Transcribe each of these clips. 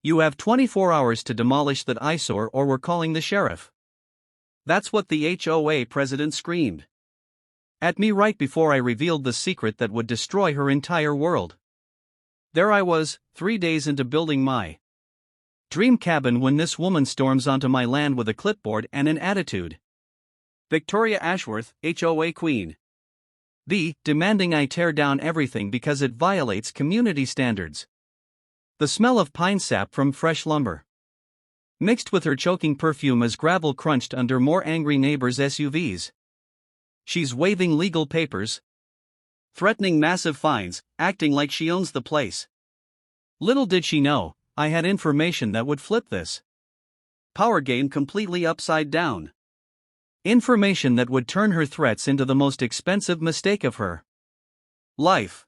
You have 24 hours to demolish that eyesore or we're calling the sheriff. That's what the HOA president screamed at me right before I revealed the secret that would destroy her entire world. There I was, 3 days into building my dream cabin when this woman storms onto my land with a clipboard and an attitude. Victoria Ashworth, HOA Queen. Demanding I tear down everything because it violates community standards. The smell of pine sap from fresh lumber, mixed with her choking perfume as gravel crunched under more angry neighbors' SUVs. She's waving legal papers, threatening massive fines, acting like she owns the place. Little did she know, I had information that would flip this power game completely upside down. Information that would turn her threats into the most expensive mistake of her life.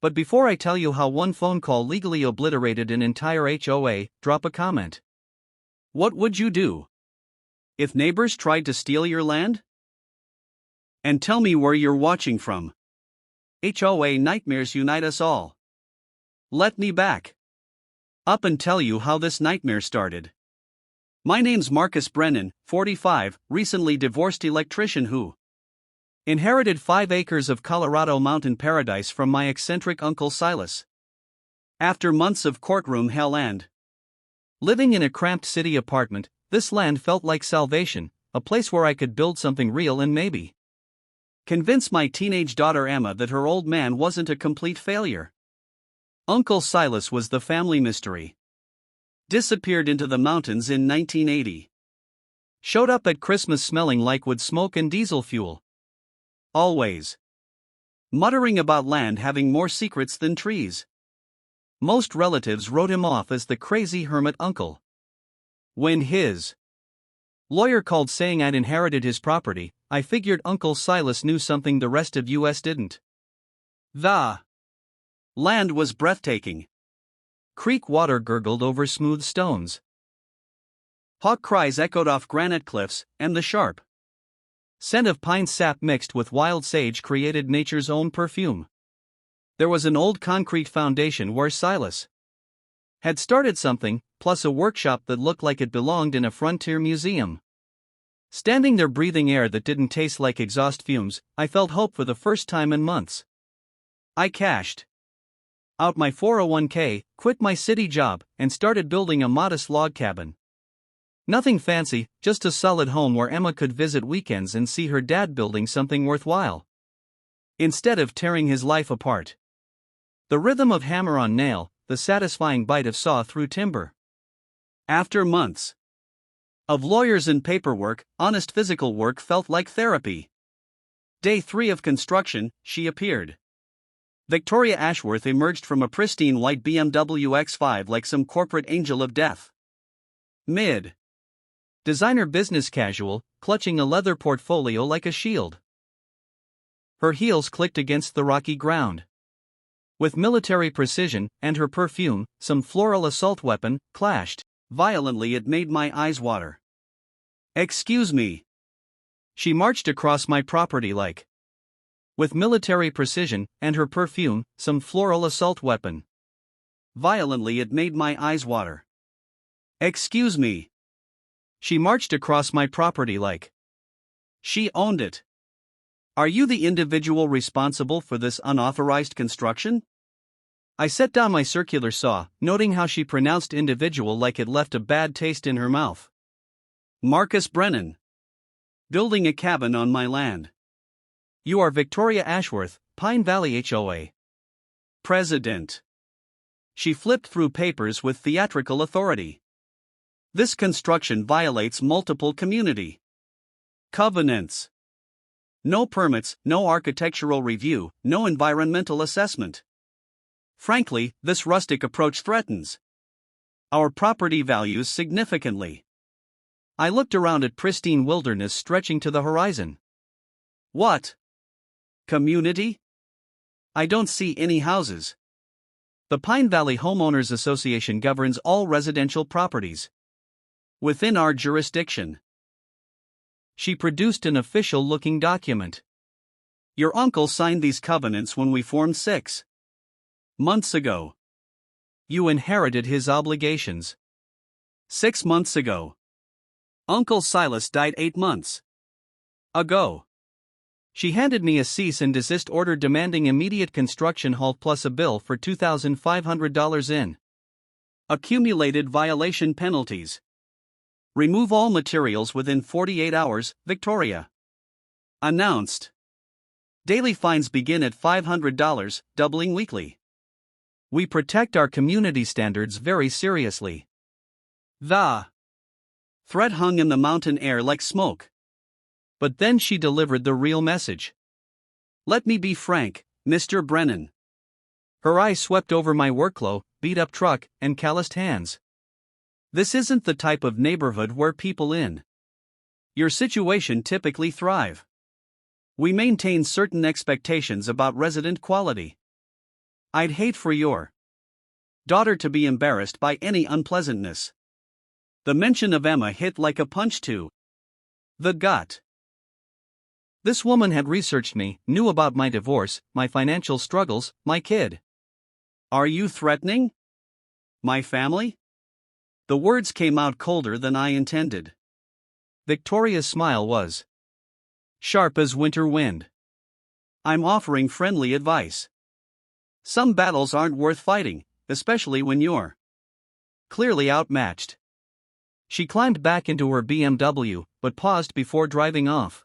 But before I tell you how one phone call legally obliterated an entire HOA, drop a comment. What would you do if neighbors tried to steal your land? And tell me where you're watching from. HOA nightmares unite us all. Let me back up and tell you how this nightmare started. My name's Brennan, 45, recently divorced electrician who inherited 5 acres of Colorado mountain paradise from my eccentric uncle Silas. After months of courtroom hell and living in a cramped city apartment, this land felt like salvation, a place where I could build something real and maybe convince my teenage daughter Emma that her old man wasn't a complete failure. Uncle Silas was the family mystery. Disappeared into the mountains in 1980. Showed up at Christmas smelling like wood smoke and diesel fuel. Always muttering about land having more secrets than trees. Most relatives wrote him off as the crazy hermit uncle. When his lawyer called saying I'd inherited his property, I figured Uncle Silas knew something the rest of US didn't. The land was breathtaking. Creek water gurgled over smooth stones. Hawk cries echoed off granite cliffs, and the sharp scent of pine sap mixed with wild sage created nature's own perfume. There was an old concrete foundation where Silas had started something, plus a workshop that looked like it belonged in a frontier museum. Standing there breathing air that didn't taste like exhaust fumes, I felt hope for the first time in months. I cashed out my 401k, quit my city job, and started building a modest log cabin. Nothing fancy, just a solid home where Emma could visit weekends and see her dad building something worthwhile, instead of tearing his life apart. The rhythm of hammer on nail, the satisfying bite of saw through timber. After months of lawyers and paperwork, honest physical work felt like therapy. Day 3 of construction, she appeared. Victoria Ashworth emerged from a pristine white BMW X5 like some corporate angel of death. Designer business casual, clutching a leather portfolio like a shield. Her heels clicked against the rocky ground. With military precision, and her perfume, some floral assault weapon, clashed violently. It made my eyes water. Excuse me. She marched across my property like. With military precision, and her perfume, some floral assault weapon. Violently it made my eyes water. Excuse me. She marched across my property like. She owned it. Are you the individual responsible for this unauthorized construction? I set down my circular saw, noting how she pronounced individual like it left a bad taste in her mouth. Brennan. Building a cabin on my land. You are Victoria Ashworth, Pine Valley HOA President. She flipped through papers with theatrical authority. This construction violates multiple community covenants. No permits, no architectural review, no environmental assessment. Frankly, this rustic approach threatens our property values significantly. I looked around at pristine wilderness stretching to the horizon. What? Community? I don't see any houses. The Pine Valley Homeowners Association governs all residential properties within our jurisdiction. She produced an official-looking document. Your uncle signed these covenants when we formed 6 months ago. You inherited his obligations. 6 months ago. Uncle Silas died 8 months ago. She handed me a cease and desist order demanding immediate construction halt plus a bill for $2,500 in accumulated violation penalties. Remove all materials within 48 hours, Victoria announced. Daily fines begin at $500, doubling weekly. We protect our community standards very seriously. The threat hung in the mountain air like smoke. But then she delivered the real message. Let me be frank, Mr. Brennan. Her eyes swept over my workflow, beat-up truck, and calloused hands. This isn't the type of neighborhood where people in your situation typically thrive. We maintain certain expectations about resident quality. I'd hate for your daughter to be embarrassed by any unpleasantness. The mention of Emma hit like a punch to the gut. This woman had researched me, knew about my divorce, my financial struggles, my kid. Are you threatening my family? The words came out colder than I intended. Victoria's smile was sharp as winter wind. I'm offering friendly advice. Some battles aren't worth fighting, especially when you're clearly outmatched. She climbed back into her BMW, but paused before driving off.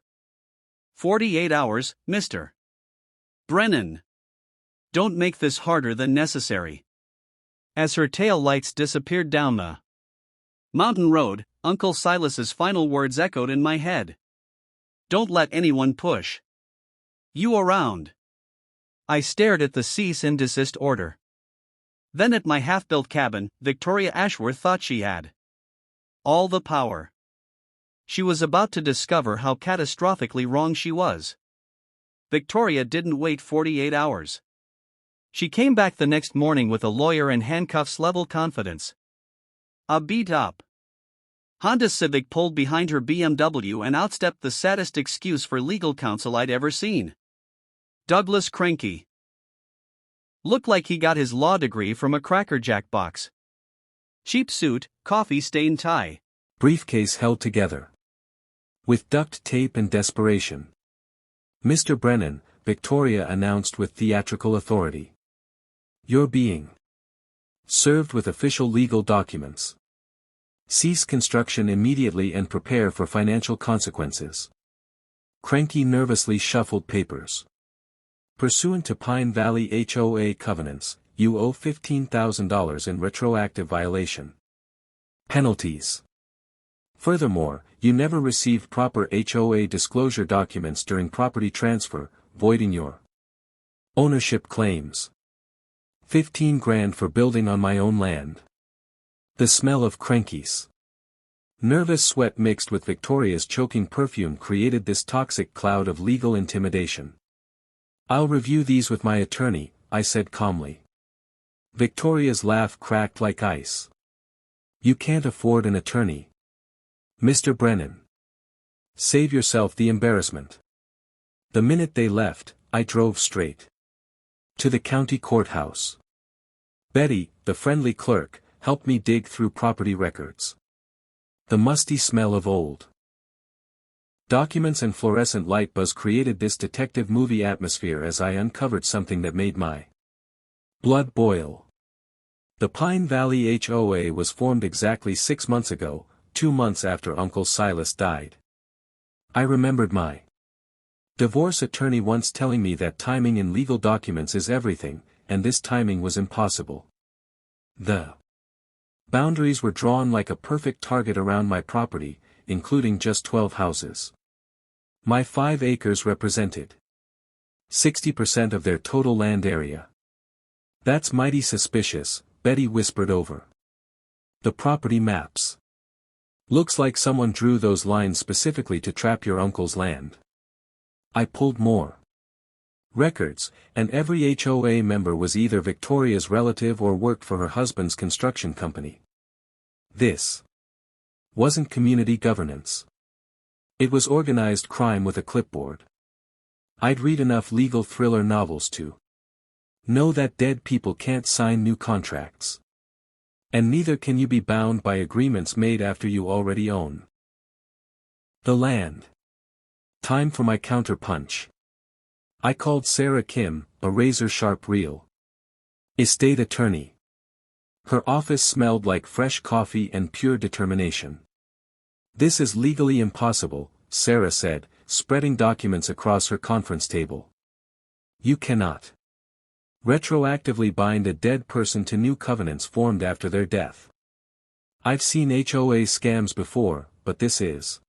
48 hours, Mr. Brennan. Don't make this harder than necessary. As her tail lights disappeared down the mountain road, Uncle Silas's final words echoed in my head. Don't let anyone push you around. I stared at the cease and desist order. Then at my half-built cabin. Victoria Ashworth thought she had all the power. She was about to discover how catastrophically wrong she was. Victoria didn't wait 48 hours. She came back the next morning with a lawyer and handcuffs level confidence. A beat-up Honda Civic pulled behind her BMW and outstepped the saddest excuse for legal counsel I'd ever seen. Douglas Cranky. Looked like he got his law degree from a Cracker Jack box. Cheap suit, coffee-stained tie. Briefcase held together with duct tape and desperation. Mr. Brennan, Victoria announced with theatrical authority. You're being served with official legal documents. Cease construction immediately and prepare for financial consequences. Cranky nervously shuffled papers. Pursuant to Pine Valley HOA covenants, you owe $15,000 in retroactive violation penalties. Furthermore, you never received proper HOA disclosure documents during property transfer, voiding your ownership claims. 15 grand for building on my own land. The smell of Cranky's nervous sweat mixed with Victoria's choking perfume created this toxic cloud of legal intimidation. I'll review these with my attorney, I said calmly. Victoria's laugh cracked like ice. You can't afford an attorney, Mr. Brennan. Save yourself the embarrassment. The minute they left, I drove straight to the county courthouse. Betty, the friendly clerk, helped me dig through property records. The musty smell of old documents and fluorescent light buzz created this detective movie atmosphere as I uncovered something that made my blood boil. The Pine Valley HOA was formed exactly 6 months ago, 2 months after Uncle Silas died. I remembered my divorce attorney once telling me that timing in legal documents is everything, and this timing was impossible. The boundaries were drawn like a perfect target around my property, including just 12 houses. My 5 acres represented 60% of their total land area. That's mighty suspicious, Betty whispered over the property maps. Looks like someone drew those lines specifically to trap your uncle's land. I pulled more records, and every HOA member was either Victoria's relative or worked for her husband's construction company. This wasn't community governance. It was organized crime with a clipboard. I'd read enough legal thriller novels to know that dead people can't sign new contracts. And neither can you be bound by agreements made after you already own the land. Time for my counter-punch. I called Sarah Kim, a razor-sharp real estate attorney. Her office smelled like fresh coffee and pure determination. "This is legally impossible," Sarah said, spreading documents across her conference table. "You cannot retroactively bind a dead person to new covenants formed after their death. I've seen HOA scams before, but this is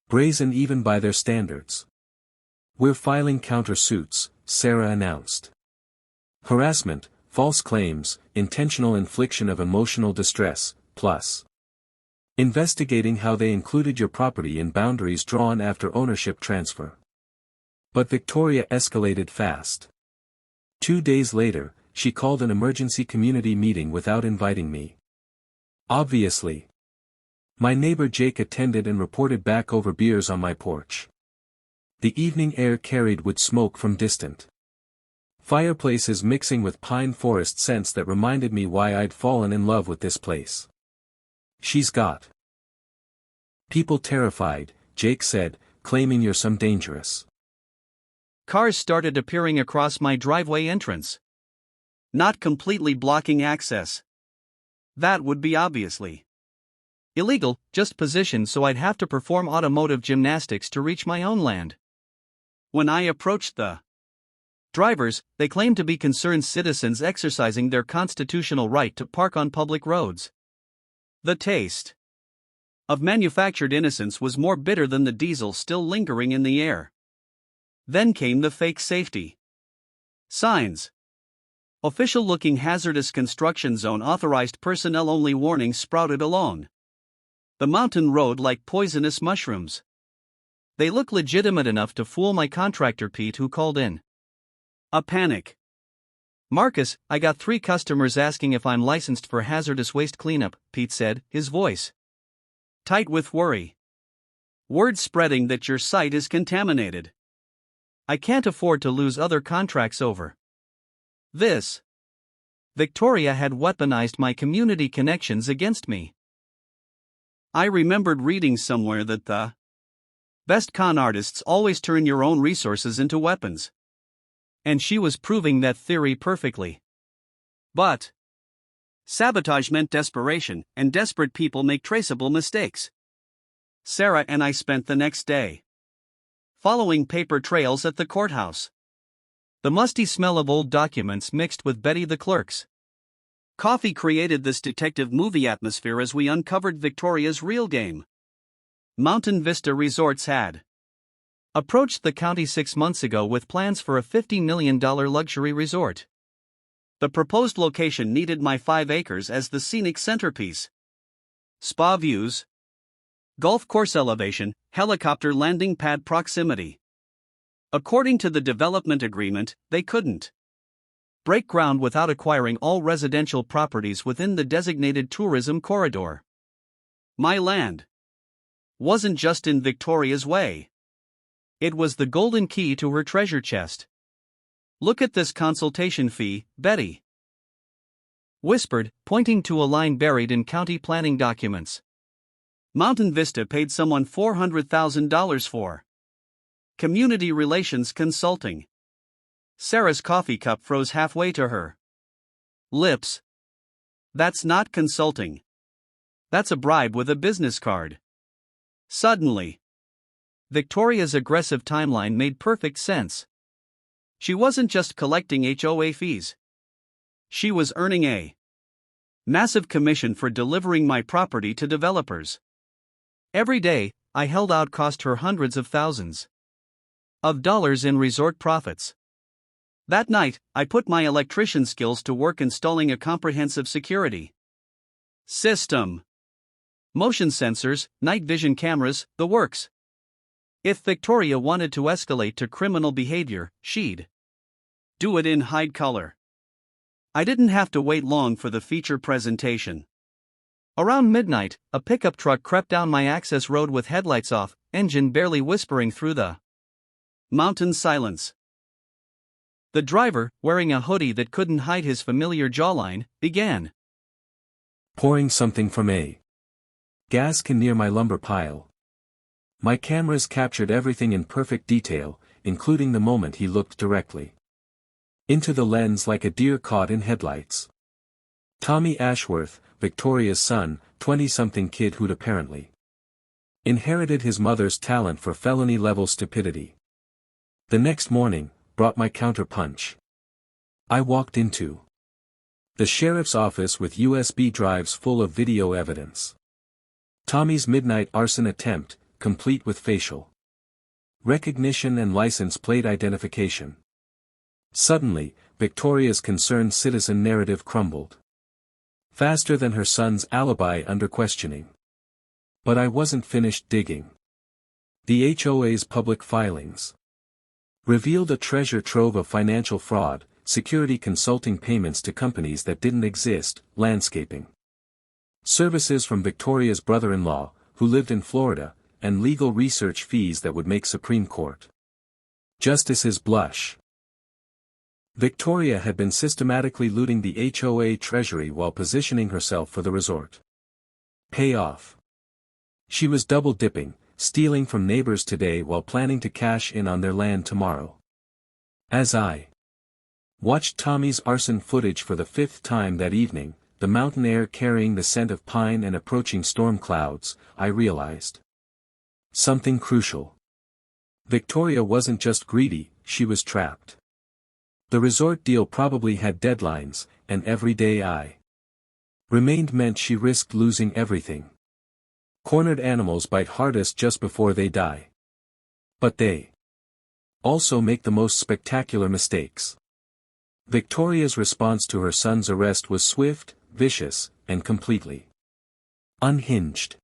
brazen even by their standards. We're filing counter-suits," Sarah announced. "Harassment, false claims, intentional infliction of emotional distress, plus investigating how they included your property in boundaries drawn after ownership transfer." But Victoria escalated fast. 2 days later, she called an emergency community meeting without inviting me. Obviously. My neighbor Jake attended and reported back over beers on my porch. The evening air carried wood smoke from distant fireplaces mixing with pine forest scents that reminded me why I'd fallen in love with this place. "She's got people terrified," Jake said, "claiming you're some dangerous." Cars started appearing across my driveway entrance. Not completely blocking access. That would be obviously illegal, just positioned so I'd have to perform automotive gymnastics to reach my own land. When I approached the drivers, they claimed to be concerned citizens exercising their constitutional right to park on public roads. The taste of manufactured innocence was more bitter than the diesel still lingering in the air. Then came the fake safety signs. Official-looking hazardous construction zone authorized personnel-only warnings sprouted along the mountain road like poisonous mushrooms. They look legitimate enough to fool my contractor Pete, who called in a panic. "Marcus, I got 3 customers asking if I'm licensed for hazardous waste cleanup," Pete said, his voice tight with worry. "Word spreading that your site is contaminated. I can't afford to lose other contracts over this." Victoria had weaponized my community connections against me. I remembered reading somewhere that the best con artists always turn your own resources into weapons. And she was proving that theory perfectly. But sabotage meant desperation, and desperate people make traceable mistakes. Sarah and I spent the next day following paper trails at the courthouse. The musty smell of old documents mixed with Betty the clerk's coffee created this detective movie atmosphere as we uncovered Victoria's real game. Mountain Vista Resorts had approached the county 6 months ago with plans for a $50 million luxury resort. The proposed location needed my 5 acres as the scenic centerpiece. Spa views, golf course elevation, helicopter landing pad proximity. According to the development agreement, they couldn't break ground without acquiring all residential properties within the designated tourism corridor. My land wasn't just in Victoria's way. It was the golden key to her treasure chest. "Look at this consultation fee," Betty whispered, pointing to a line buried in county planning documents. Mountain Vista paid someone $400,000 for community relations consulting. Sarah's coffee cup froze halfway to her lips. "That's not consulting. That's a bribe with a business card." Suddenly, Victoria's aggressive timeline made perfect sense. She wasn't just collecting HOA fees. She was earning a massive commission for delivering my property to developers. Every day, I held out cost her hundreds of thousands of dollars in resort profits. That night, I put my electrician skills to work installing a comprehensive security system. Motion sensors, night vision cameras, the works. If Victoria wanted to escalate to criminal behavior, she'd do it in high color. I didn't have to wait long for the feature presentation. Around midnight, a pickup truck crept down my access road with headlights off, engine barely whispering through the mountain silence. The driver, wearing a hoodie that couldn't hide his familiar jawline, began Pouring something from a gas can near my lumber pile. My cameras captured everything in perfect detail, including the moment he looked directly into the lens like a deer caught in headlights. Tommy Ashworth, Victoria's son, 20-something kid who'd apparently inherited his mother's talent for felony-level stupidity. The next morning, brought my counterpunch. I walked into the sheriff's office with USB drives full of video evidence. Tommy's midnight arson attempt, complete with facial recognition and license plate identification. Suddenly, Victoria's concerned citizen narrative crumbled faster than her son's alibi under questioning. But I wasn't finished digging. The HOA's public filings revealed a treasure trove of financial fraud, security consulting payments to companies that didn't exist, landscaping services from Victoria's brother-in-law, who lived in Florida, and legal research fees that would make Supreme Court justices blush. Victoria had been systematically looting the HOA treasury while positioning herself for the resort payoff. She was double-dipping, stealing from neighbors today while planning to cash in on their land tomorrow. As I watched Tommy's arson footage for the 5th time that evening, the mountain air carrying the scent of pine and approaching storm clouds, I realized something crucial. Victoria wasn't just greedy, she was trapped. The resort deal probably had deadlines, and every day I remained meant she risked losing everything. Cornered animals bite hardest just before they die. But they also make the most spectacular mistakes. Victoria's response to her son's arrest was swift, vicious, and completely unhinged.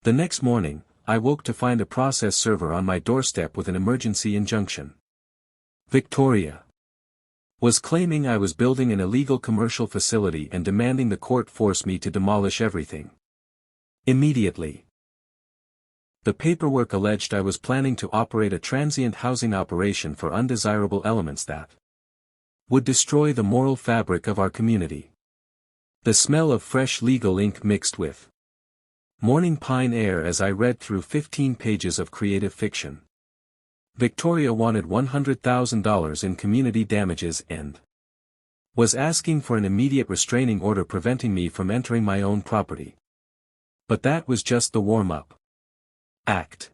The next morning, I woke to find a process server on my doorstep with an emergency injunction. Victoria was claiming I was building an illegal commercial facility and demanding the court force me to demolish everything immediately. The paperwork alleged I was planning to operate a transient housing operation for undesirable elements that would destroy the moral fabric of our community. The smell of fresh legal ink mixed with morning pine air as I read through 15 pages of creative fiction. Victoria wanted $100,000 in community damages and was asking for an immediate restraining order preventing me from entering my own property. But that was just the warm-up act.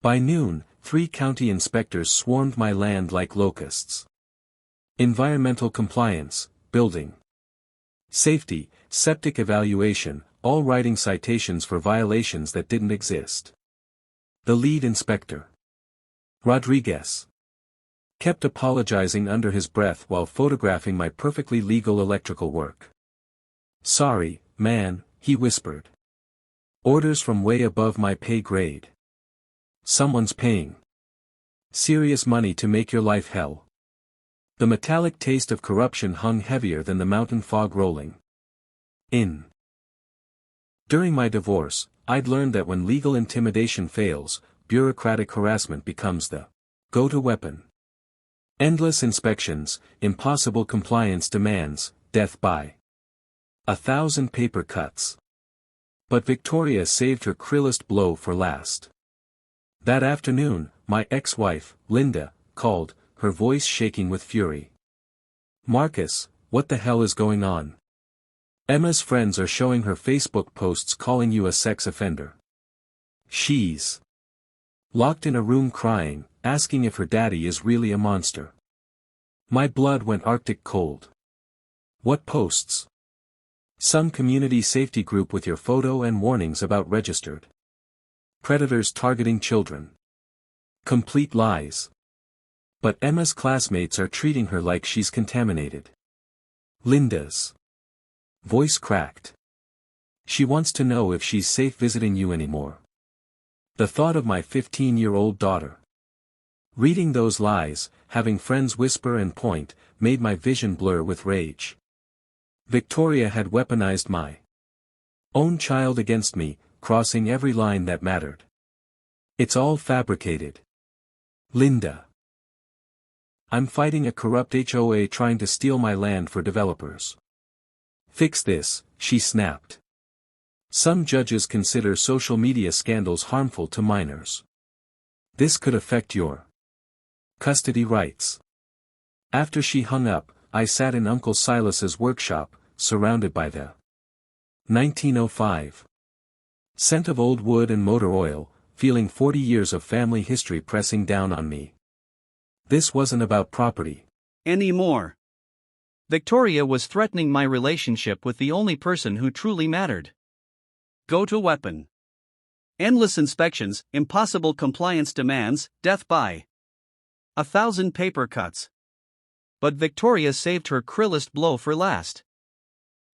By noon, 3 county inspectors swarmed my land like locusts. Environmental compliance, building safety, septic evaluation, all writing citations for violations that didn't exist. The lead inspector, Rodriguez, kept apologizing under his breath while photographing my perfectly legal electrical work. "Sorry, man," he whispered. "Orders from way above my pay grade. Someone's paying serious money to make your life hell." The metallic taste of corruption hung heavier than the mountain fog rolling in. During my divorce, I'd learned that when legal intimidation fails, bureaucratic harassment becomes the go-to weapon. Endless inspections, impossible compliance demands, death by 1,000 paper cuts. But Victoria saved her cruelest blow for last. That afternoon, my ex-wife, Linda, called, her voice shaking with fury. "Marcus, what the hell is going on? Emma's friends are showing her Facebook posts calling you a sex offender. She's locked in a room crying, asking if her daddy is really a monster." My blood went arctic cold. "What posts?" "Some community safety group with your photo and warnings about registered predators targeting children." Complete lies. But Emma's classmates are treating her like she's contaminated. Linda's voice cracked. "She wants to know if she's safe visiting you anymore." The thought of my 15-year-old daughter reading those lies, having friends whisper and point, made my vision blur with rage. Victoria had weaponized my own child against me, crossing every line that mattered. "It's all fabricated, Linda. I'm fighting a corrupt HOA trying to steal my land for developers. Fix this, she snapped. Some judges consider social media scandals harmful to minors. This could affect your custody rights. After she hung up, I sat in Uncle Silas's workshop, surrounded by the 1905 scent of old wood and motor oil, feeling 40 years of family history pressing down on me. This wasn't about property anymore. Victoria was threatening my relationship with the only person who truly mattered. Go-to weapon. Endless inspections, impossible compliance demands, death by 1,000 paper cuts. But Victoria saved her cruelest blow for last.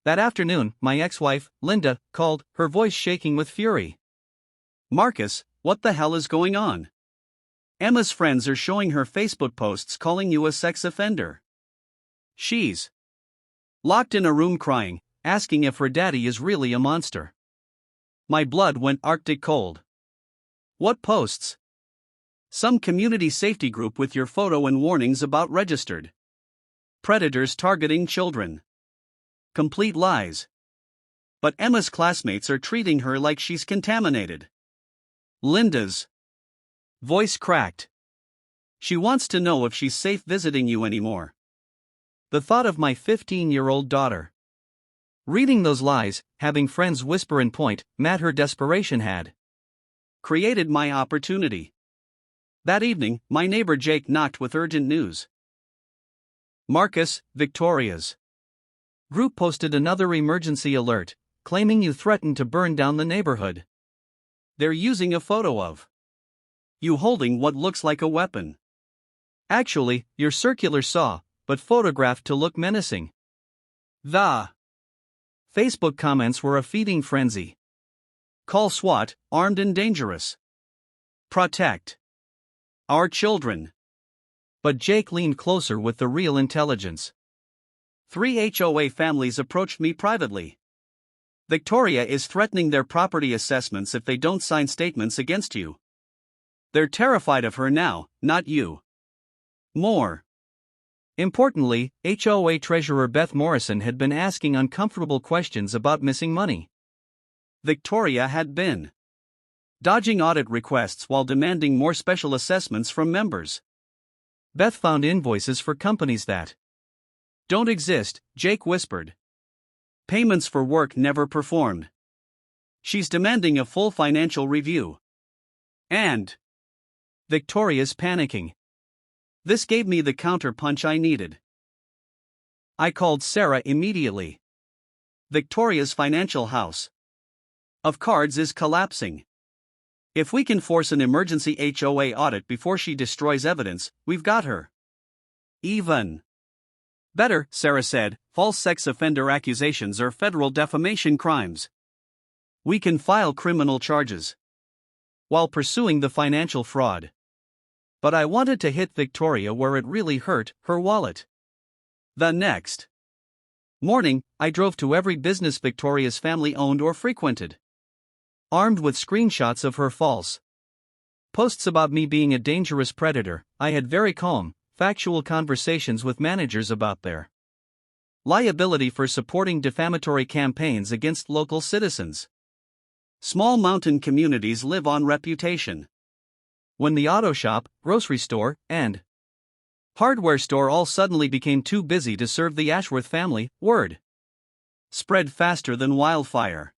That afternoon, my ex-wife, Linda, called, her voice shaking with fury. Marcus, what the hell is going on? Emma's friends are showing her Facebook posts calling you a sex offender. She's locked in a room crying, asking if her daddy is really a monster. My blood went arctic cold. What posts? Some community safety group with your photo and warnings about registered predators targeting children. Complete lies. But Emma's classmates are treating her like she's contaminated. Linda's voice cracked. She wants to know if she's safe visiting you anymore. The thought of my 15-year-old daughter reading those lies, having friends whisper and point at her desperation had created my opportunity. That evening, my neighbor Jake knocked with urgent news. Marcus, Victoria's group posted another emergency alert, claiming you threatened to burn down the neighborhood. They're using a photo of you holding what looks like a weapon. Actually, your circular saw, but photographed to look menacing. The Facebook comments were a feeding frenzy. Call SWAT, armed and dangerous. Protect our children. But Jake leaned closer with the real intelligence. 3 HOA families approached me privately. Victoria is threatening their property assessments if they don't sign statements against you. They're terrified of her now, not you. More importantly, HOA Treasurer Beth Morrison had been asking uncomfortable questions about missing money. Victoria had been dodging audit requests while demanding more special assessments from members. Beth found invoices for companies that don't exist, Jake whispered. Payments for work never performed. She's demanding a full financial review. And Victoria's panicking. This gave me the counter-punch I needed. I called Sarah immediately. Victoria's financial house of cards is collapsing. If we can force an emergency HOA audit before she destroys evidence, we've got her. Even better, Sarah said, false sex offender accusations are federal defamation crimes. We can file criminal charges while pursuing the financial fraud. But I wanted to hit Victoria where it really hurt, her wallet. The next morning, I drove to every business Victoria's family owned or frequented. Armed with screenshots of her false posts about me being a dangerous predator, I had very calm, factual conversations with managers about their liability for supporting defamatory campaigns against local citizens. Small mountain communities live on reputation. When the auto shop, grocery store, and hardware store all suddenly became too busy to serve the Ashworth family, word spread faster than wildfire.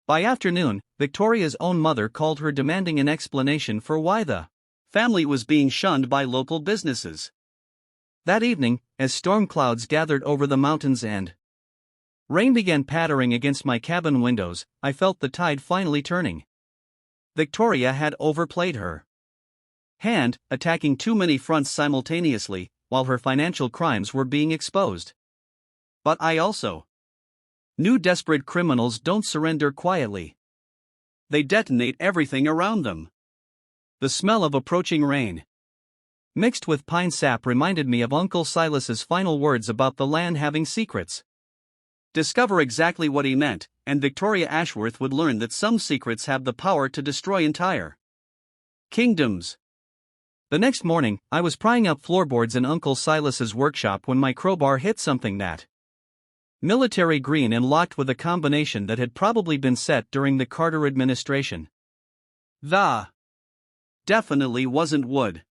By afternoon, Victoria's own mother called her demanding an explanation for why the family was being shunned by local businesses. That evening, as storm clouds gathered over the mountains and rain began pattering against my cabin windows, I felt the tide finally turning. Victoria had overplayed her hand, attacking too many fronts simultaneously, while her financial crimes were being exposed. But I also knew desperate criminals don't surrender quietly. They detonate everything around them. The smell of approaching rain, mixed with pine sap, reminded me of Uncle Silas's final words about the land having secrets. Discover exactly what he meant, and Victoria Ashworth would learn that some secrets have the power to destroy entire kingdoms. The next morning, I was prying up floorboards in Uncle Silas's workshop when my crowbar hit something that Military green and locked with a combination that had probably been set during the Carter administration. The definitely wasn't wood.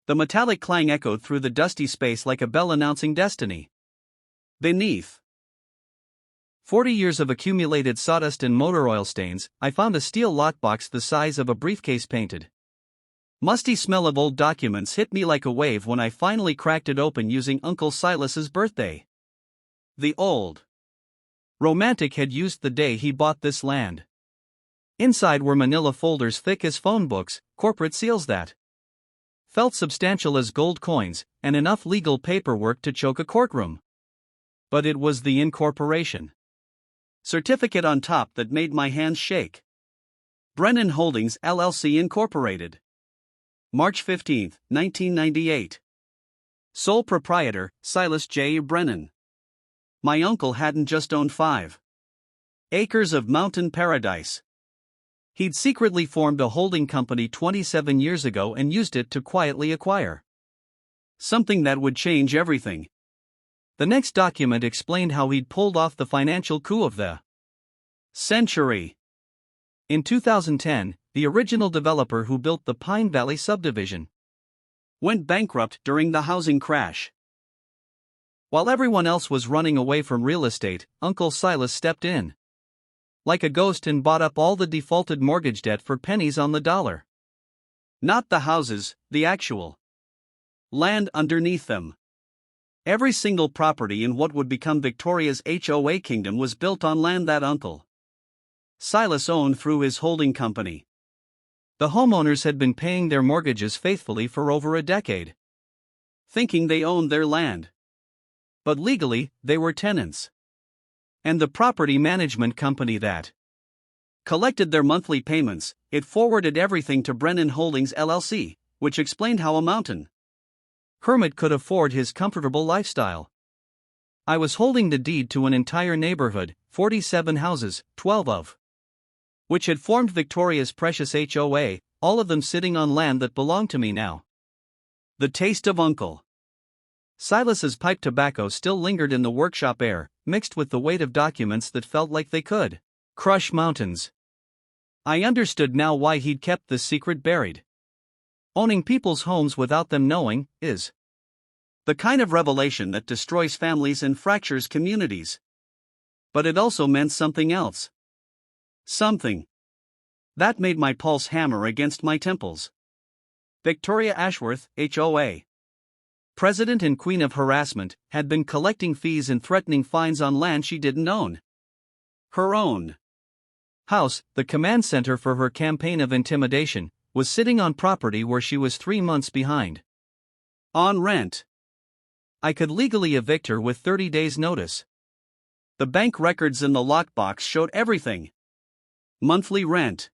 The metallic clang echoed through the dusty space like a bell announcing destiny. Beneath 40 years of accumulated sawdust and motor oil stains, I found a steel lockbox the size of a briefcase painted. Musty smell of old documents hit me like a wave when I finally cracked it open using Uncle Silas's birthday. The old romantic had used the day he bought this land. Inside were manila folders thick as phone books, corporate seals that felt substantial as gold coins, and enough legal paperwork to choke a courtroom. But it was the incorporation certificate on top that made my hands shake. Brennan Holdings LLC Incorporated. March 15, 1998. Sole proprietor, Silas J. Brennan. My uncle hadn't just owned 5 acres of mountain paradise. He'd secretly formed a holding company 27 years ago and used it to quietly acquire something that would change everything. The next document explained how he'd pulled off the financial coup of the century. In 2010, the original developer who built the Pine Valley subdivision went bankrupt during the housing crash. While everyone else was running away from real estate, Uncle Silas stepped in like a ghost and bought up all the defaulted mortgage debt for pennies on the dollar. Not the houses, the actual land underneath them. Every single property in what would become Victoria's HOA kingdom was built on land that Uncle Silas owned through his holding company. The homeowners had been paying their mortgages faithfully for over a decade, thinking they owned their land. But legally, they were tenants. And the property management company that collected their monthly payments, it forwarded everything to Brennan Holdings LLC, which explained how a mountain hermit could afford his comfortable lifestyle. I was holding the deed to an entire neighborhood, 47 houses, 12 of which had formed Victoria's precious HOA, all of them sitting on land that belonged to me now. The taste of Uncle Silas's pipe tobacco still lingered in the workshop air, mixed with the weight of documents that felt like they could crush mountains. I understood now why he'd kept this secret buried. Owning people's homes without them knowing is the kind of revelation that destroys families and fractures communities. But it also meant something else. Something that made my pulse hammer against my temples. Victoria Ashworth, HOA President and Queen of Harassment, had been collecting fees and threatening fines on land she didn't own. Her own house, the command center for her campaign of intimidation, was sitting on property where she was 3 months behind on rent. I could legally evict her with 30 days' notice. The bank records in the lockbox showed everything. Monthly rent,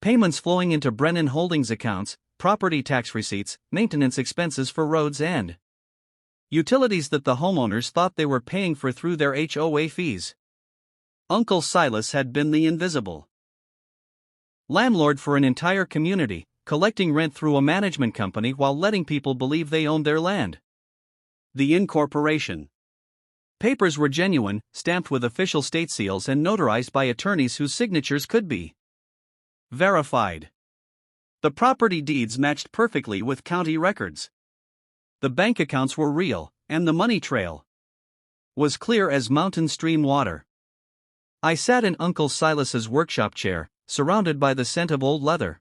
payments flowing into Brennan Holdings accounts, property tax receipts, maintenance expenses for roads and utilities that the homeowners thought they were paying for through their HOA fees. Uncle Silas had been the invisible landlord for an entire community, collecting rent through a management company while letting people believe they owned their land. The incorporation papers were genuine, stamped with official state seals and notarized by attorneys whose signatures could be verified. The property deeds matched perfectly with county records. The bank accounts were real, and the money trail was clear as mountain stream water. I sat in Uncle Silas's workshop chair, surrounded by the scent of old leather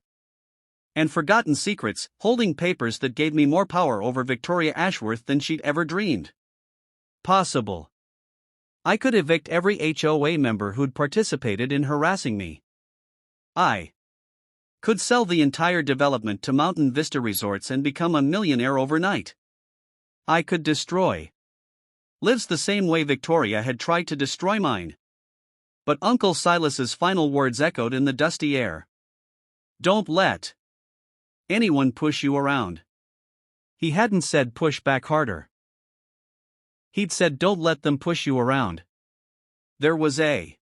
and forgotten secrets, holding papers that gave me more power over Victoria Ashworth than she'd ever dreamed possible. I could evict every HOA member who'd participated in harassing me. I could sell the entire development to Mountain Vista Resorts and become a millionaire overnight. I could destroy lives the same way Victoria had tried to destroy mine. But Uncle Silas's final words echoed in the dusty air. Don't let anyone push you around. He hadn't said push back harder. He'd said don't let them push you around. There was a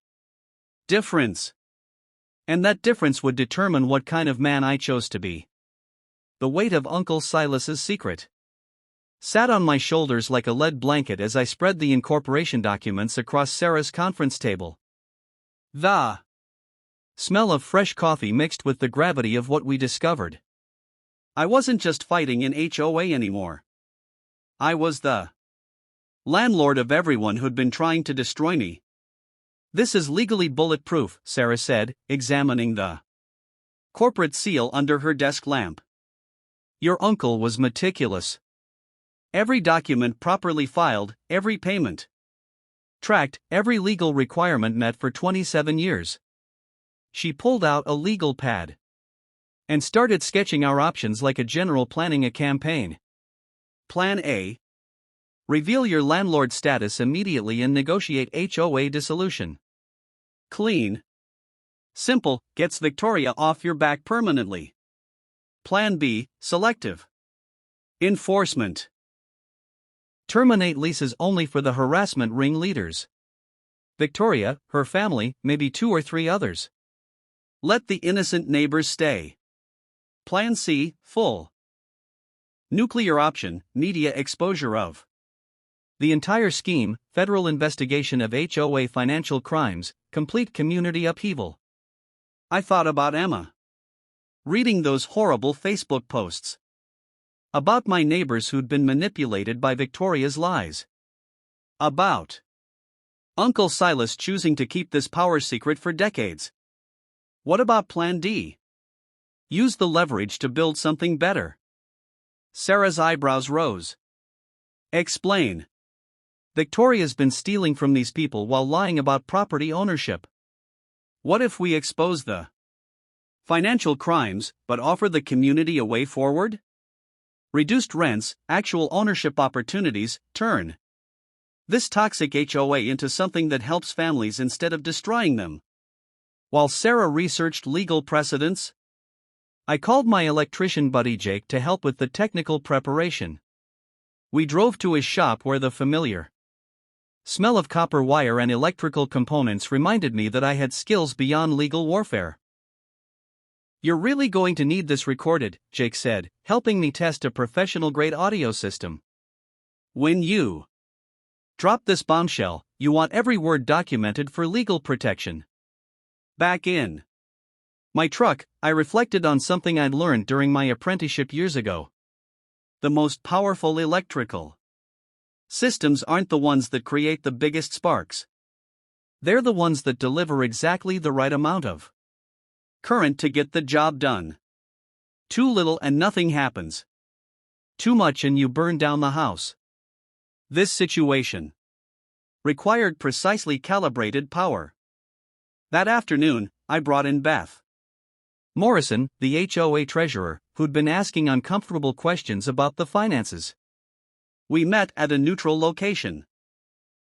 difference. And that difference would determine what kind of man I chose to be. The weight of Uncle Silas's secret sat on my shoulders like a lead blanket as I spread the incorporation documents across Sarah's conference table. The smell of fresh coffee mixed with the gravity of what we discovered. I wasn't just fighting in HOA anymore. I was the landlord of everyone who'd been trying to destroy me. This is legally bulletproof, Sarah said, examining the corporate seal under her desk lamp. Your uncle was meticulous. Every document properly filed, every payment tracked, every legal requirement met for 27 years. She pulled out a legal pad and started sketching our options like a general planning a campaign. Plan A. Reveal your landlord status immediately and negotiate HOA dissolution. Clean. Simple, gets Victoria off your back permanently. Plan B. Selective. Enforcement. Terminate leases only for the harassment ringleaders. Victoria, her family, maybe 2 or 3 others. Let the innocent neighbors stay. Plan C. Full. Nuclear option, media exposure of the entire scheme, federal investigation of HOA financial crimes, complete community upheaval. I thought about Emma. Reading those horrible Facebook posts about my neighbors who'd been manipulated by Victoria's lies. About Uncle Silas choosing to keep this power secret for decades. What about Plan D? Use the leverage to build something better. Sarah's eyebrows rose. Explain. Victoria's been stealing from these people while lying about property ownership. What if we expose the financial crimes, but offer the community a way forward? Reduced rents, actual ownership opportunities, turn this toxic HOA into something that helps families instead of destroying them. While Sarah researched legal precedents, I called my electrician buddy Jake to help with the technical preparation. We drove to his shop where the familiar smell of copper wire and electrical components reminded me that I had skills beyond legal warfare. You're really going to need this recorded, Jake said, helping me test a professional-grade audio system. When you drop this bombshell, you want every word documented for legal protection. Back in my truck, I reflected on something I'd learned during my apprenticeship years ago. The most powerful electrical systems aren't the ones that create the biggest sparks. They're the ones that deliver exactly the right amount of current to get the job done. Too little and nothing happens. Too much and you burn down the house. This situation required precisely calibrated power. That afternoon, I brought in Beth Morrison, the HOA treasurer, who'd been asking uncomfortable questions about the finances. We met at a neutral location.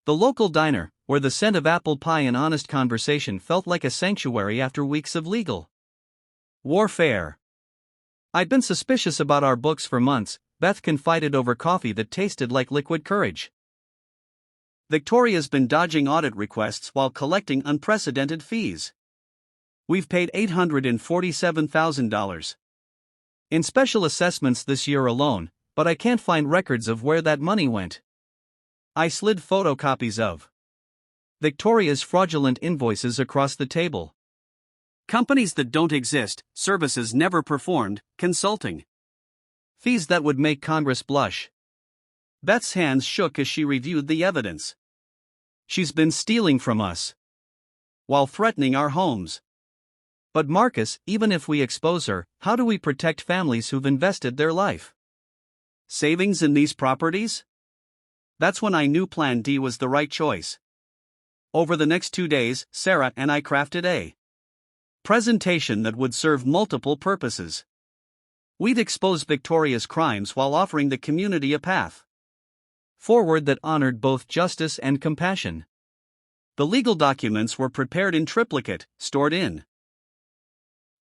The local diner, where the scent of apple pie and honest conversation felt like a sanctuary after weeks of legal warfare. I'd been suspicious about our books for months, Beth confided over coffee that tasted like liquid courage. Victoria's been dodging audit requests while collecting unprecedented fees. We've paid $847,000 in special assessments this year alone, but I can't find records of where that money went. I slid photocopies of Victoria's fraudulent invoices across the table. Companies that don't exist, services never performed, consulting fees that would make Congress blush. Beth's hands shook as she reviewed the evidence. She's been stealing from us while threatening our homes. But Marcus, even if we expose her, how do we protect families who've invested their life savings in these properties? That's when I knew Plan D was the right choice. Over the next 2 days, Sarah and I crafted a presentation that would serve multiple purposes. We'd expose Victoria's crimes while offering the community a path forward that honored both justice and compassion. The legal documents were prepared in triplicate, stored in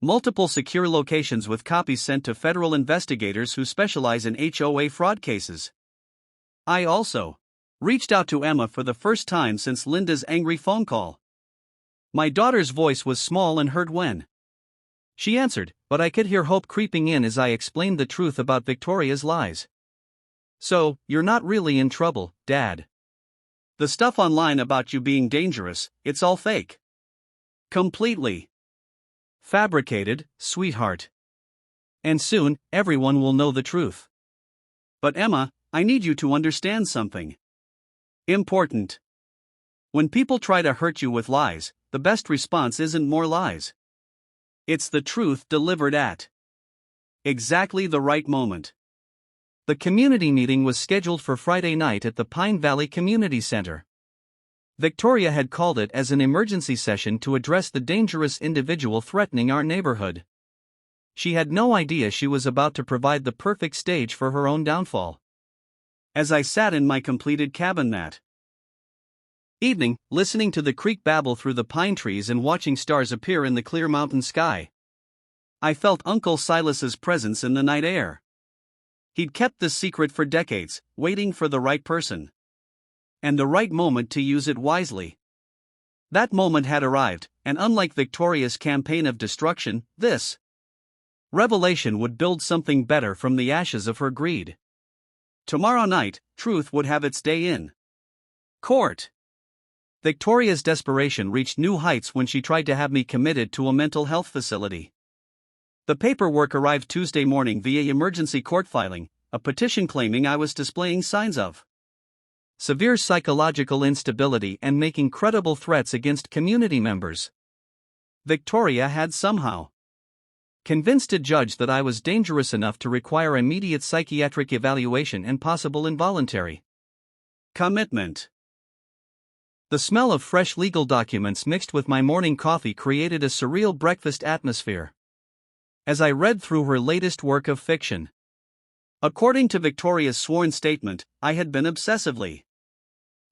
multiple secure locations with copies sent to federal investigators who specialize in HOA fraud cases. I also reached out to Emma for the first time since Linda's angry phone call. My daughter's voice was small and hurt when she answered, but I could hear hope creeping in as I explained the truth about Victoria's lies. So, you're not really in trouble, Dad. The stuff online about you being dangerous, it's all fake. Completely fabricated, sweetheart. And soon, everyone will know the truth. But Emma, I need you to understand something important. When people try to hurt you with lies, the best response isn't more lies. It's the truth delivered at exactly the right moment. The community meeting was scheduled for Friday night at the Pine Valley Community Center. Victoria had called it as an emergency session to address the dangerous individual threatening our neighborhood. She had no idea she was about to provide the perfect stage for her own downfall. As I sat in my completed cabin that evening, listening to the creek babble through the pine trees and watching stars appear in the clear mountain sky, I felt Uncle Silas's presence in the night air. He'd kept this secret for decades, waiting for the right person and the right moment to use it wisely. That moment had arrived, and unlike Victoria's campaign of destruction, this revelation would build something better from the ashes of her greed. Tomorrow night, truth would have its day in court. Victoria's desperation reached new heights when she tried to have me committed to a mental health facility. The paperwork arrived Tuesday morning via emergency court filing, a petition claiming I was displaying signs of severe psychological instability and making credible threats against community members. Victoria had somehow convinced a judge that I was dangerous enough to require immediate psychiatric evaluation and possible involuntary commitment. The smell of fresh legal documents mixed with my morning coffee created a surreal breakfast atmosphere. As I read through her latest work of fiction, according to Victoria's sworn statement, I had been obsessively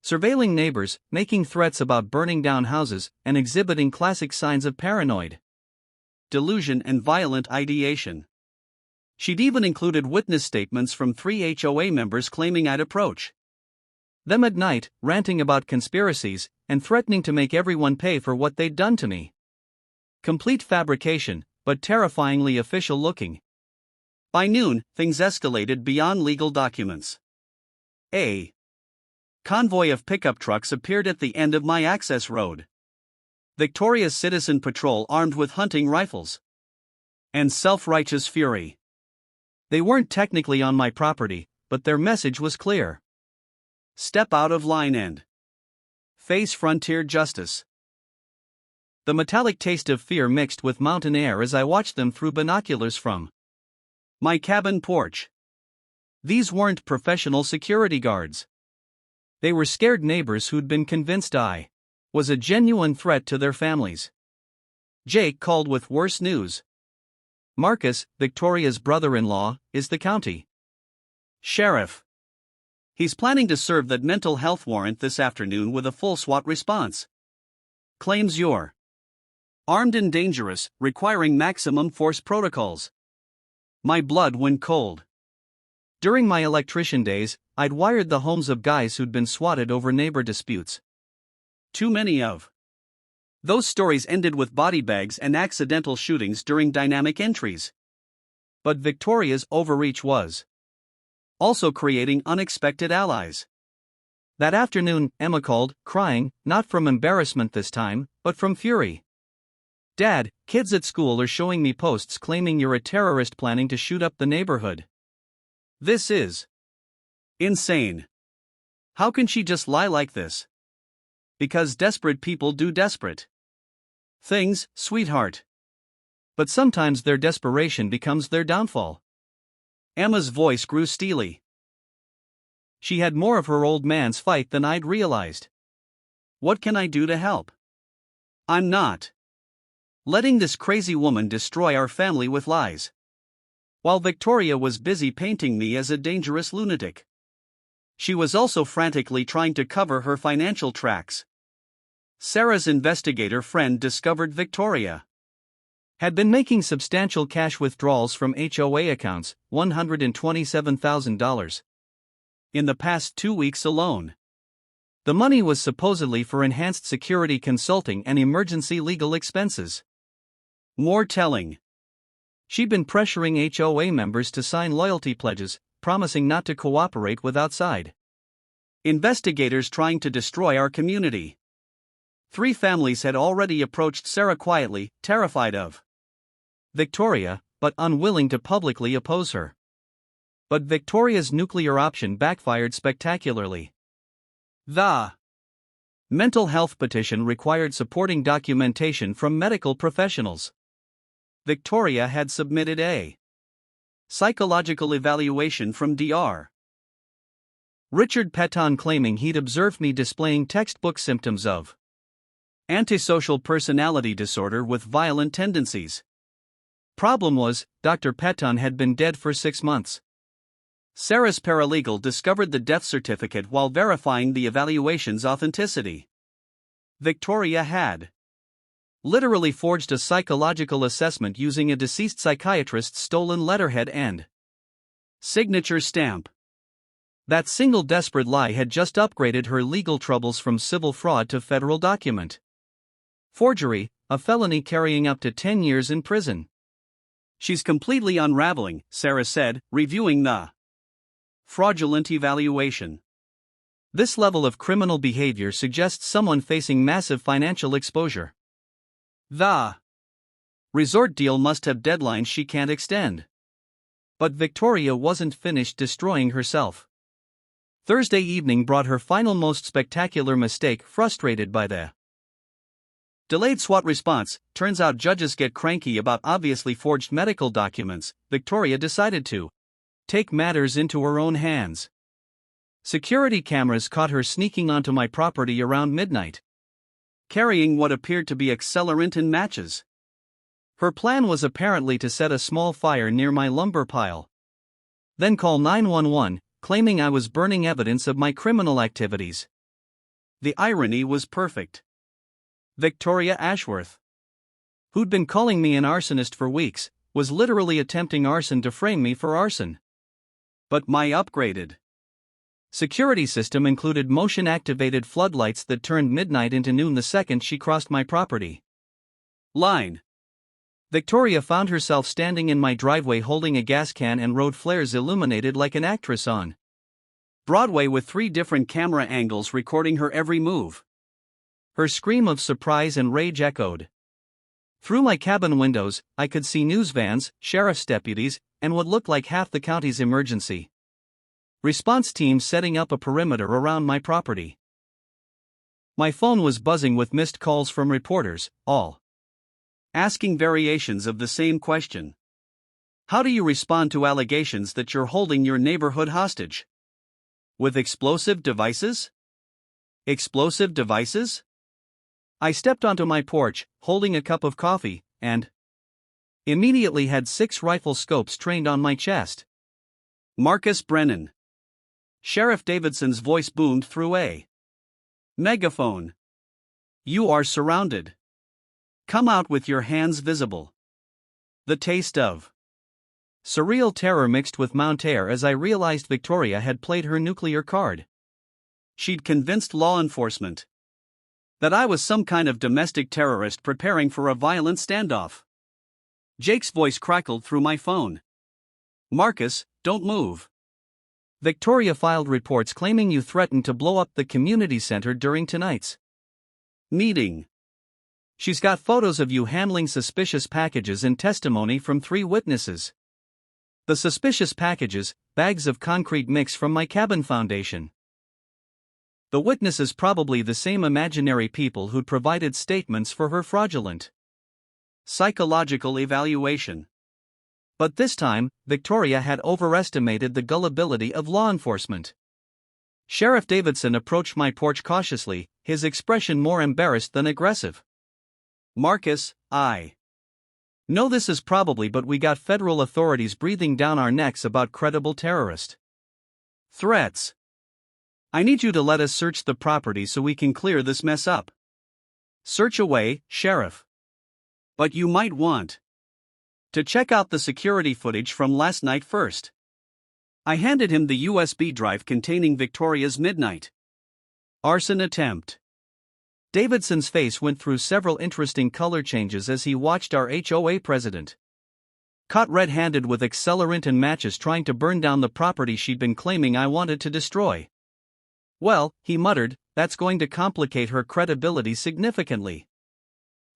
surveilling neighbors, making threats about burning down houses, and exhibiting classic signs of paranoid delusion and violent ideation. She'd even included witness statements from 3 HOA members claiming I'd approach them at night, ranting about conspiracies, and threatening to make everyone pay for what they'd done to me. Complete fabrication, but terrifyingly official looking. By noon, things escalated beyond legal documents. A convoy of pickup trucks appeared at the end of my access road. Victoria's citizen patrol armed with hunting rifles and self-righteous fury. They weren't technically on my property, but their message was clear. Step out of line and face frontier justice. The metallic taste of fear mixed with mountain air as I watched them through binoculars from my cabin porch. These weren't professional security guards. They were scared neighbors who'd been convinced I was a genuine threat to their families. Jake called with worse news. Marcus, Victoria's brother-in-law, is the county sheriff. He's planning to serve that mental health warrant this afternoon with a full SWAT response. Claims you're armed and dangerous, requiring maximum force protocols. My blood went cold. During my electrician days, I'd wired the homes of guys who'd been swatted over neighbor disputes. Too many of those stories ended with body bags and accidental shootings during dynamic entries. But Victoria's overreach was also creating unexpected allies. That afternoon, Emma called, crying, not from embarrassment this time, but from fury. Dad, kids at school are showing me posts claiming you're a terrorist planning to shoot up the neighborhood. This is insane. How can she just lie like this? Because desperate people do desperate things, sweetheart. But sometimes their desperation becomes their downfall. Emma's voice grew steely. She had more of her old man's fight than I'd realized. What can I do to help? I'm not letting this crazy woman destroy our family with lies. While Victoria was busy painting me as a dangerous lunatic, she was also frantically trying to cover her financial tracks. Sarah's investigator friend discovered Victoria had been making substantial cash withdrawals from HOA accounts, $127,000, in the past 2 weeks alone. The money was supposedly for enhanced security consulting and emergency legal expenses. More telling, she'd been pressuring HOA members to sign loyalty pledges, promising not to cooperate with outside investigators trying to destroy our community. 3 families had already approached Sarah quietly, terrified of Victoria, but unwilling to publicly oppose her. But Victoria's nuclear option backfired spectacularly. The mental health petition required supporting documentation from medical professionals. Victoria had submitted a psychological evaluation from Dr. Richard Peton claiming he'd observed me displaying textbook symptoms of antisocial personality disorder with violent tendencies. Problem was, Dr. Peton had been dead for 6 months. Sarah's paralegal discovered the death certificate while verifying the evaluation's authenticity. Victoria had literally forged a psychological assessment using a deceased psychiatrist's stolen letterhead and signature stamp. That single desperate lie had just upgraded her legal troubles from civil fraud to federal document forgery, a felony carrying up to 10 years in prison. She's completely unraveling, Sarah said, reviewing the fraudulent evaluation. This level of criminal behavior suggests someone facing massive financial exposure. The resort deal must have deadlines she can't extend. But Victoria wasn't finished destroying herself. Thursday evening brought her final most spectacular mistake, frustrated by the delayed SWAT response. Turns out judges get cranky about obviously forged medical documents. Victoria decided to take matters into her own hands. Security cameras caught her sneaking onto my property around midnight, carrying what appeared to be accelerant and matches. Her plan was apparently to set a small fire near my lumber pile, then call 911, claiming I was burning evidence of my criminal activities. The irony was perfect. Victoria Ashworth, who'd been calling me an arsonist for weeks, was literally attempting arson to frame me for arson. But my upgraded security system included motion-activated floodlights that turned midnight into noon the second she crossed my property line. Victoria found herself standing in my driveway holding a gas can and road flares illuminated like an actress on Broadway with 3 different camera angles recording her every move. Her scream of surprise and rage echoed through my cabin windows. I could see news vans, sheriff's deputies, and what looked like half the county's emergency response teams setting up a perimeter around my property. My phone was buzzing with missed calls from reporters, all asking variations of the same question. How do you respond to allegations that you're holding your neighborhood hostage? With explosive devices? Explosive devices? I stepped onto my porch, holding a cup of coffee, and immediately had 6 rifle scopes trained on my chest. Marcus Brennan. Sheriff Davidson's voice boomed through a megaphone. You are surrounded. Come out with your hands visible. The taste of surreal terror mixed with Mount Air as I realized Victoria had played her nuclear card. She'd convinced law enforcement that I was some kind of domestic terrorist preparing for a violent standoff. Jake's voice crackled through my phone. Marcus, don't move. Victoria filed reports claiming you threatened to blow up the community center during tonight's meeting. She's got photos of you handling suspicious packages and testimony from 3 witnesses. The suspicious packages, bags of concrete mix from my cabin foundation. The witnesses probably the same imaginary people who'd provided statements for her fraudulent psychological evaluation. But this time, Victoria had overestimated the gullibility of law enforcement. Sheriff Davidson approached my porch cautiously, his expression more embarrassed than aggressive. Marcus, I know this is probably, but we got federal authorities breathing down our necks about credible terrorist threats. I need you to let us search the property so we can clear this mess up. Search away, Sheriff. But you might want to check out the security footage from last night first. I handed him the USB drive containing Victoria's midnight arson attempt. Davidson's face went through several interesting color changes as he watched our HOA president Caught red-handed with accelerant and matches trying to burn down the property she'd been claiming I wanted to destroy. Well, he muttered, that's going to complicate her credibility significantly.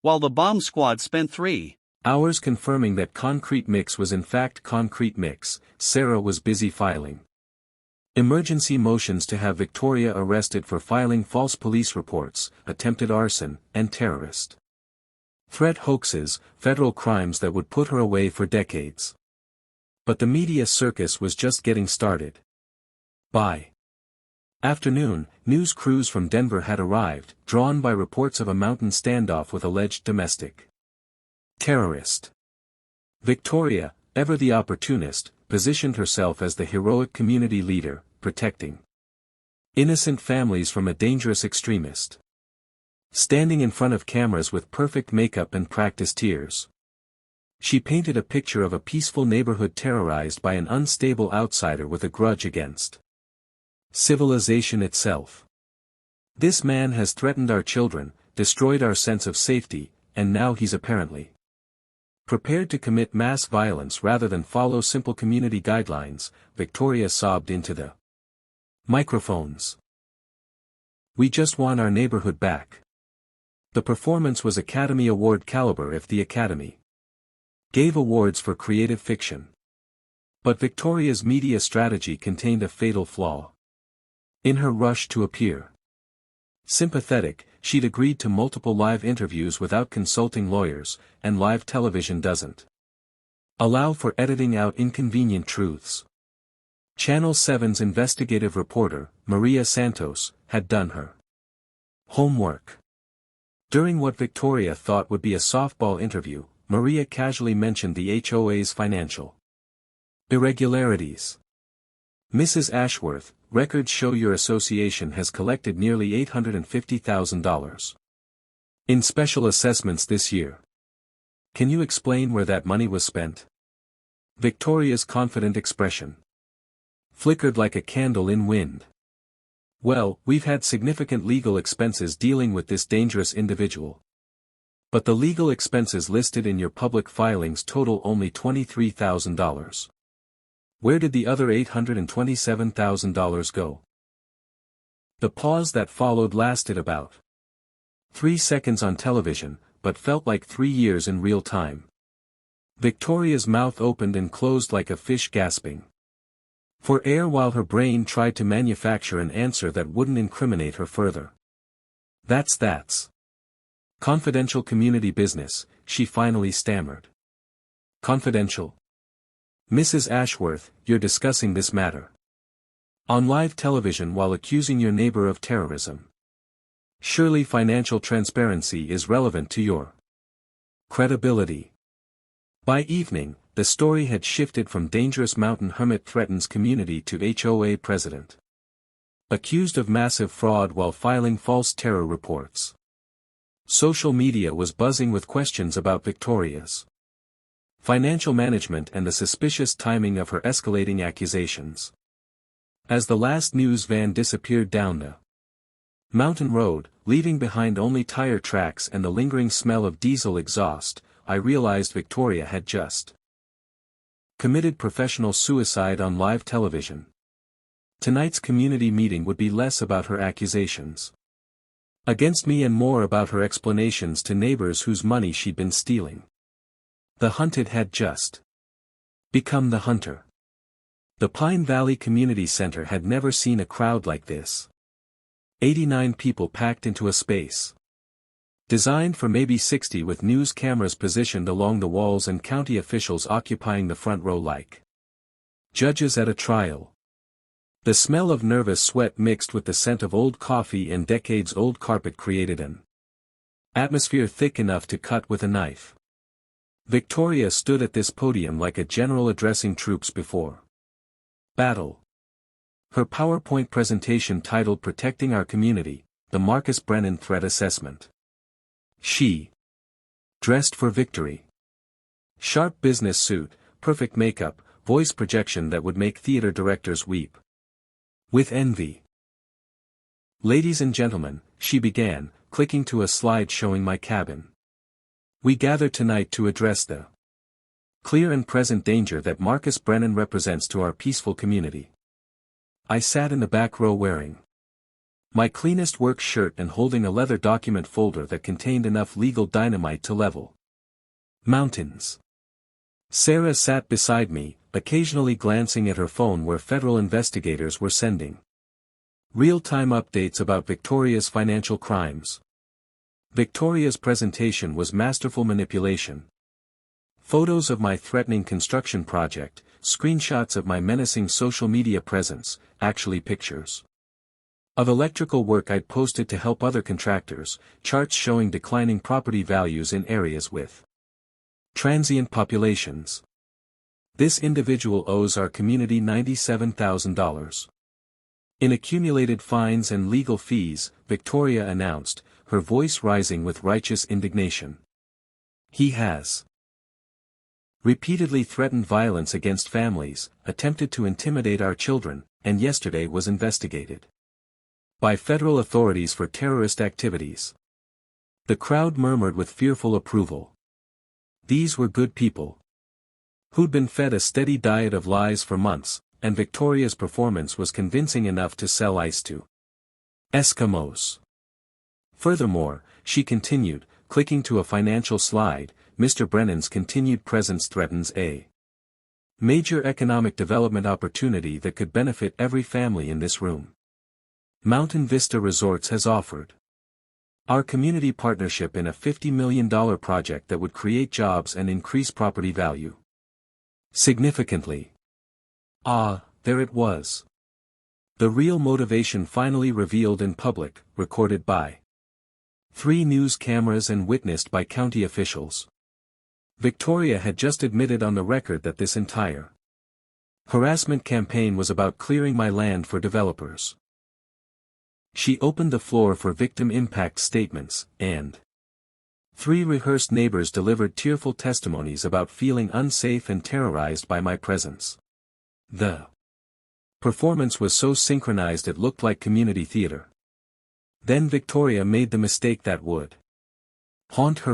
While the bomb squad spent 3 hours confirming that concrete mix was in fact concrete mix, Sarah was busy filing emergency motions to have Victoria arrested for filing false police reports, attempted arson, and terrorist threat hoaxes, federal crimes that would put her away for decades. But the media circus was just getting started. By afternoon, news crews from Denver had arrived, drawn by reports of a mountain standoff with alleged domestic terrorist. Victoria, ever the opportunist, positioned herself as the heroic community leader, protecting innocent families from a dangerous extremist. Standing in front of cameras with perfect makeup and practiced tears, she painted a picture of a peaceful neighborhood terrorized by an unstable outsider with a grudge against civilization itself. This man has threatened our children, destroyed our sense of safety, and now he's apparently prepared to commit mass violence rather than follow simple community guidelines, Victoria sobbed into the microphones. We just want our neighborhood back. The performance was Academy Award caliber if the Academy gave awards for creative fiction. But Victoria's media strategy contained a fatal flaw. In her rush to appear sympathetic, she'd agreed to multiple live interviews without consulting lawyers, and live television doesn't allow for editing out inconvenient truths. Channel 7's investigative reporter, Maria Santos, had done her homework. During what Victoria thought would be a softball interview, Maria casually mentioned the HOA's financial irregularities. Mrs. Ashworth, records show your association has collected nearly $850,000 in special assessments this year. Can you explain where that money was spent? Victoria's confident expression flickered like a candle in wind. Well, we've had significant legal expenses dealing with this dangerous individual. But the legal expenses listed in your public filings total only $23,000. Where did the other $827,000 go? The pause that followed lasted about 3 seconds on television, but felt like 3 years in real time. Victoria's mouth opened and closed like a fish gasping for air while her brain tried to manufacture an answer that wouldn't incriminate her further. That's confidential community business, she finally stammered. Confidential? Mrs. Ashworth, you're discussing this matter on live television while accusing your neighbor of terrorism. Surely financial transparency is relevant to your credibility. By evening, the story had shifted from dangerous mountain hermit threatens community to HOA president accused of massive fraud while filing false terror reports. Social media was buzzing with questions about Victoria's financial management and the suspicious timing of her escalating accusations. As the last news van disappeared down the mountain road, leaving behind only tire tracks and the lingering smell of diesel exhaust, I realized Victoria had just committed professional suicide on live television. Tonight's community meeting would be less about her accusations against me and more about her explanations to neighbors whose money she'd been stealing. The hunted had just become the hunter. The Pine Valley Community Center had never seen a crowd like this. 89 people packed into a space designed for maybe 60 with news cameras positioned along the walls and county officials occupying the front row like judges at a trial. The smell of nervous sweat mixed with the scent of old coffee and decades-old carpet created an atmosphere thick enough to cut with a knife. Victoria stood at this podium like a general addressing troops before battle. Her PowerPoint presentation titled Protecting Our Community, the Marcus Brennan Threat Assessment. She dressed for victory. Sharp business suit, perfect makeup, voice projection that would make theater directors weep with envy. Ladies and gentlemen, she began, clicking to a slide showing my cabin. We gather tonight to address the clear and present danger that Marcus Brennan represents to our peaceful community. I sat in the back row wearing my cleanest work shirt and holding a leather document folder that contained enough legal dynamite to level mountains. Sarah sat beside me, occasionally glancing at her phone where federal investigators were sending real-time updates about Victoria's financial crimes. Victoria's presentation was masterful manipulation. Photos of my threatening construction project, screenshots of my menacing social media presence, actually pictures of electrical work I'd posted to help other contractors, charts showing declining property values in areas with transient populations. This individual owes our community $97,000. In accumulated fines and legal fees, Victoria announced, her voice rising with righteous indignation. He has repeatedly threatened violence against families, attempted to intimidate our children, and yesterday was investigated by federal authorities for terrorist activities. The crowd murmured with fearful approval. These were good people who'd been fed a steady diet of lies for months, and Victoria's performance was convincing enough to sell ice to Eskimos. Furthermore, she continued, clicking to a financial slide, Mr. Brennan's continued presence threatens a major economic development opportunity that could benefit every family in this room. Mountain Vista Resorts has offered our community partnership in a $50 million project that would create jobs and increase property value significantly. There it was. The real motivation finally revealed in public, recorded by 3 news cameras and witnessed by county officials. Victoria had just admitted on the record that this entire harassment campaign was about clearing my land for developers. She opened the floor for victim impact statements, and 3 rehearsed neighbors delivered tearful testimonies about feeling unsafe and terrorized by my presence. The performance was so synchronized it looked like community theater. Then Victoria made the mistake that would haunt her